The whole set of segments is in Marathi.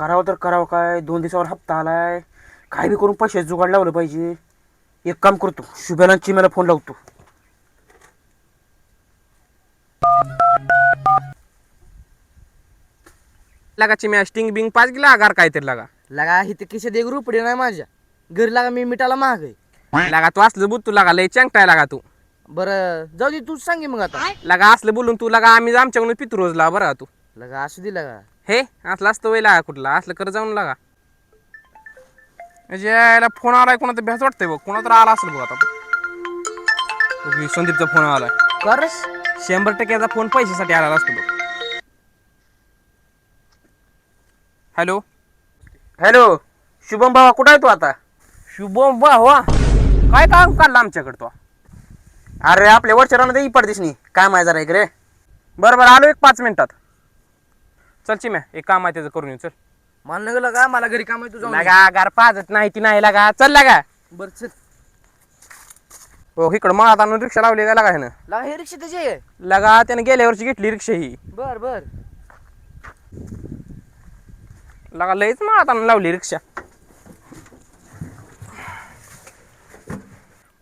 करावं तर करावं काय, 2 दिवसावर हप्ता आलाय. काय बी करून पैशाचं जुगाड लावलं पाहिजे. एक काम करतो, शुभ्याला आणि चिम्याला फोन लावतो. लगा चिम्या स्टिंग बिंग 5 किलो आगार काहीतरी लगा. लगा इथे खिशात 1 रुपये नाही माझ्या. घरी लागा मी मिठाला महाग आहे. लगा तू असलं बुत तू लगा लय चांगटाय लागा तू. बरं जाऊ दे, तूच सांगे मग आता. लगा असलं बोलून तू लगा आम्ही आमच्याकडून पितरोजला बरं तू. लगा असू दे लगा. हे असलं असतं वय लागा कुठला असलं कर जाऊन लागा. याला फोन आलाय कोणाचा भ्यास वाटतंय बघ. कोणा तर आला असेल बघ आता. संदीपचा फोन आलाय. करस 100% याचा फोन पैशासाठी आला असतो बघ. हॅलो हॅलो शुभम भावा, कुठं आहे तू आता? शुभम भावा, काय काम काढलं आमच्याकडे तो? अरे आपल्या वरच्या रानात पडदिसनी काय माय जरा एक रे. बरं आलो एक 5 मिनिटात. चल चिम्या एक काम आहे त्याचं करून येऊ. चल मान नग लगा, मला घरी काम आहे. तुझा लगा गार पाजत नाही ती नाही लगा. चल लगा. बरं चल. हो इकडं मळात आणून रिक्षा लावली का लगा ह्यानं. लगा हे रिक्षा त्याची आहे. लगा त्याने गेल्या वर्षी घेतली रिक्षा ही. बर बर. लगा लयच मळात आणून लावली रिक्षा.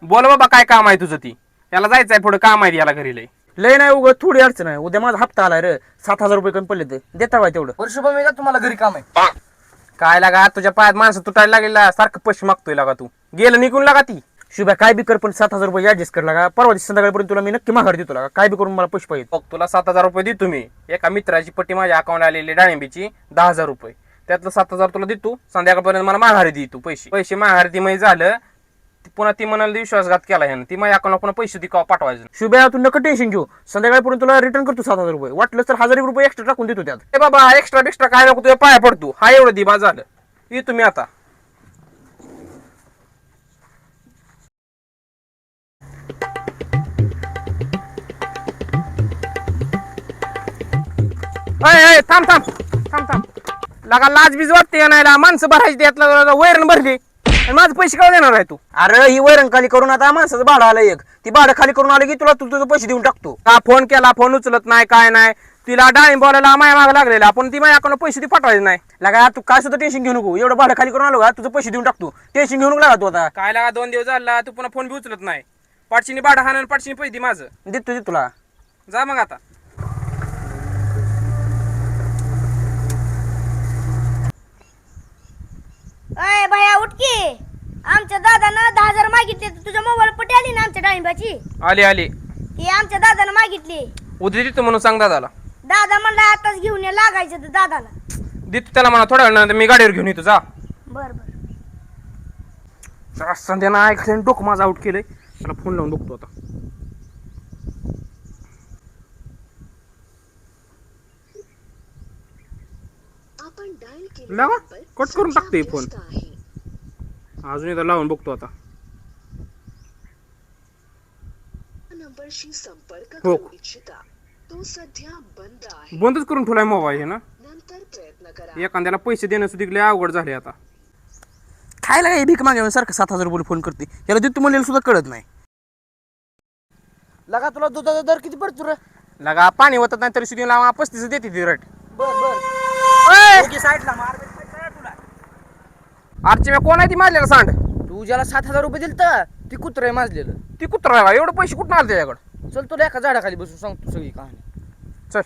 बोल बाबा काय काम आहे तुझं ती? याला जायचंय पुढे काम आहे याला घरी लय नाही उगं थोडी अडचण आहे. उद्या माझा हप्ता आलाय रे, 7,000 रुपये कमी पडले ते देता बाय तेवढं. वर्ष मी का तुम्हाला घरी काम आहे. काय लागा तुझ्या पायात माणसं तुटायला लागलेला सारखं पैसे मागतोय लागा तू. गेलं निघून लागा ती. शुभ्या काय बी कर, पण 7,000 रुपये ऍडजस्ट कर लागा. परवा दिवशी संध्याकाळपर्यंत तुला मी नक्की माघार देतो लागा. काय बी करून मला पैसे पाहिजे. बघ तुला 7,000 रुपये देतो मी. एका मित्राची पट्टी माझ्या अकाउंट आलेली डाळिंबीची 10,000 रुपये. त्यातलं 7,000 तुला देतो. संध्याकाळपर्यंत मला माघारी दे तू पैसे माघारी ती माहिती झालं. पुन्हा ती म्हणाली विश्वासघात केला ह्यानं. ती माझ्या अकाउंटला पुन्हा पैसे दिकाव पाठवायचं. शुभ्या तू नका टेन्शन घेऊ, संध्याकाळपर्यंत तुला रिटर्न करतो 7,000 रुपये. वाटलं तर 1,000 रुपये एक्स्ट्रा टाकून देतो त्यात. ए बाबा एक्स्ट्रा काय नको तुझ्या पाया पडतो. हा एवढं दिबा झालं. ये तुम्ही आता. थांब लगा लाज बीज वाटते नाही. माणसं भरायची त्यातलं वैरण भरली आणि माझे पैसे काय देणार आहे तू? अरे ही वैरण खाली करून आता माणसाचं भाडं आलं एक. ती भाडं खाली करून आलं की तुला तुझं पैसे देऊन टाकतो. का फोन केला फोन उचलत नाही काय नाही. तिला डाळिंब बोलायला माया मागे लागलेला आपण ती माझ्या अकाउंट पैसे ती पाठवायचे नाही. लागा तू काय सुद्धा टेन्शन घेऊ नको. एवढं भाडं खाली करून आलो का तुझं पैसे देऊन टाकतो. टेन्शन घेऊ नको लागा तू आता. काय लागा 2 दिवस झाला तू पुन्हा फोन बी उचलत नाही. पाठशीने भाडं हाणून पाठशीने पैसे दे माझं. देतो तुला. जा मग आता. अय भैया उठ की. आमच्या दादानं 10,000 मागितले. तुझ्या मोबाईल पट्टी आली ना आमच्या डाळिंबाची. आली ती आमच्या दादानं मागितली. उद्या देतो म्हणून सांग दादाला. दादा म्हणला आताच घेऊन ये, लागायचं तर दादाला. देतो त्याला म्हणा थोड्या वेळानंतर मी गाडीवर घेऊन येतो. जा बर बर. संध्यानं ऐकल्याने डोकं माझं आउट केलंय. त्याला फोन लावून बघतो आता. लावा कट करून टाकतोय फोन. अजून एकदा लावून बघतो आता. हो बंदच करून ठेवलाय मोबाईल हे ना. एखाद्याला पैसे देणं सुद्धा अवघड झाले आता. खायला काय भीक मागे सारखं 7,000 रुपये फोन करते. याला देतो म्हणलेलं सुद्धा कळत नाही. लगा तुला दुधाचा दर किती पडतो रे? लगा पाणी होत नाही तरी सुद्धा लावा 35 देते ती रट. बर बर. साईडला मार. आरची मी कोण आहे ती मारलेला सांड? तू ज्याला 7,000 रुपये दिलत ती कुत्र आहे माजलेलं. ती कुत्रा आहे एवढे पैसे कुठून आले त्याच्याकडे? चल तुला एका झाडाखाली बसून सांगतो सगळी कहाणी. चल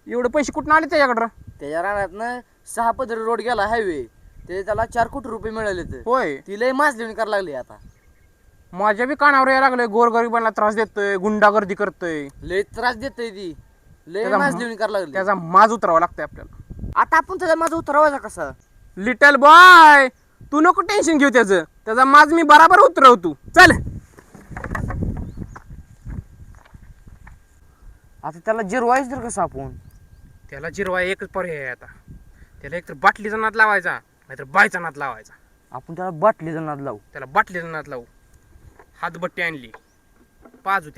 एवढे पैसे कुठून आले त्याच्याकडं? त्याच्या रानात 6 पदरी रोड गेला हायवे. त्याला 4 कोटी रुपये मिळाले. होय ती लय माजलेली करायला लागली आता. माझ्या बी कानावर यायला लागलोय. गोरगरिबांना त्रास देतोय, गुंडागर्दी करतोय. लय त्रास देतोय ती. लय त्याचा माजलेली करायला लागली. त्याचा माज उतरावा लागतोय आपल्याला. आता आपण त्याचा माझा उतरवायचा कसा? लिटल बॉय तू नको टेन्शन घेऊ त्याचा माज मी बराबर उतरवतो. चल आता त्याला जिरवायच तर कसं आपण? त्याला जिरवा एकच पर्याय आहे आता. त्याला एकतर बाटलीचा नाद लावायचा नाहीतर बायचा नाद लावायचा. आपण त्याला बाटली नाद लावू. त्याला बाटलीचा नाद लावू. हातबट्टी आणली पाजू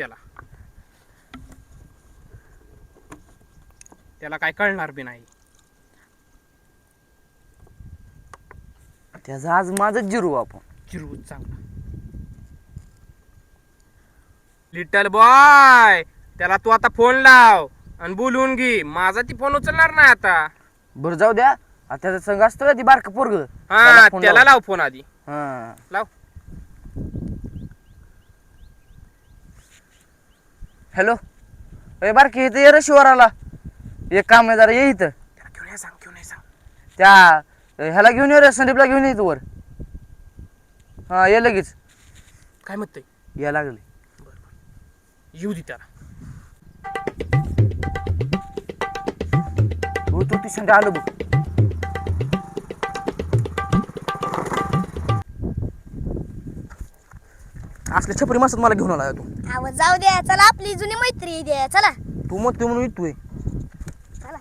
त्याला काय कळणार बी नाही. त्याचा आज माझच जिरू आपण. जिरू चांगला. लिटल बॉय त्याला तू आता फोन लाव आणि बोलवून घे. माझा ती फोन उचलणार नाही आता. बरं जाऊ द्या. त्याचा संघ असतो का ती बारक पोरग हा त्याला लाव फोन आधी. हा लाव. हॅलो ए बारकी इथं ये रे शिवाराला. एक काम आहे जरा ये इथं. घेऊन ये सांग, घेऊन ये सांग. त्या ह्याला घेऊन ये रे संदीपला घेऊन ये तू वर. हा ये लगेच. काय म्हणतंय? या लागले. येऊ दे त्याला. हो तू ती संग आलो बघ. असले छपरी माणसात मला घेऊन आला तू. अहो जाऊ द्या, चला आपली जुनी मैत्री द्या, चला तू म्हणतोय म्हणून येतोय. चला.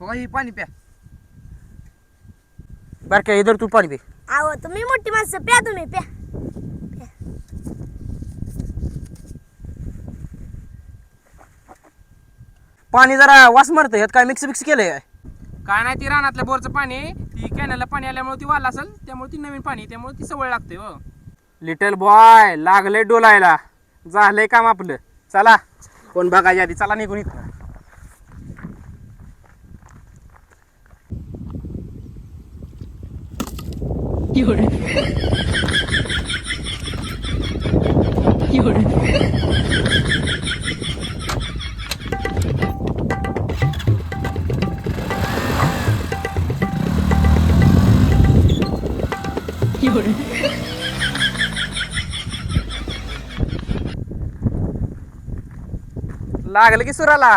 हो ही पाणी प्या. बारक्या इधर तू पाणी पे. अहो तुम्ही मोठी माणसं, प्या तुम्ही प्या. पाणी जरा वास मारतं, यात काय मिक्स मिक्स केलंय. काय नाही, ती रानातल्या बोरचं पाणी, ती कॅनलला पाणी आल्यामुळे ती वाला असेल, त्यामुळे ती नवीन पाणी, त्यामुळे ती सवय लागते. हो लिटल बॉय लागले डोलायला, झालंय काम आपलं. चला कोण बघायच्या आधी चला निघून इथं. लागलं की सुराला,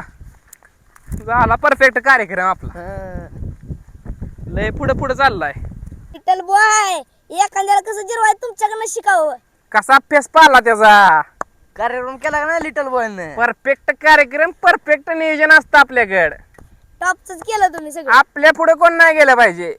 झाला परफेक्ट कार्यक्रम आपला. लय पुढे पुढे चाललाय. लिटल बॉय, एखाद्याला कसं जिरवाय तुमच्याकडनं शिकावं. कसा फेस पाला त्याचा. कार्यक्रम केला का नाही लिटल बॉयने. परफेक्ट कार्यक्रम, परफेक्ट नियोजन असतं आपल्याकडं. टॉपच केलं तुम्ही सगळं. आपल्या पुढे कोण नाही गेलं पाहिजे.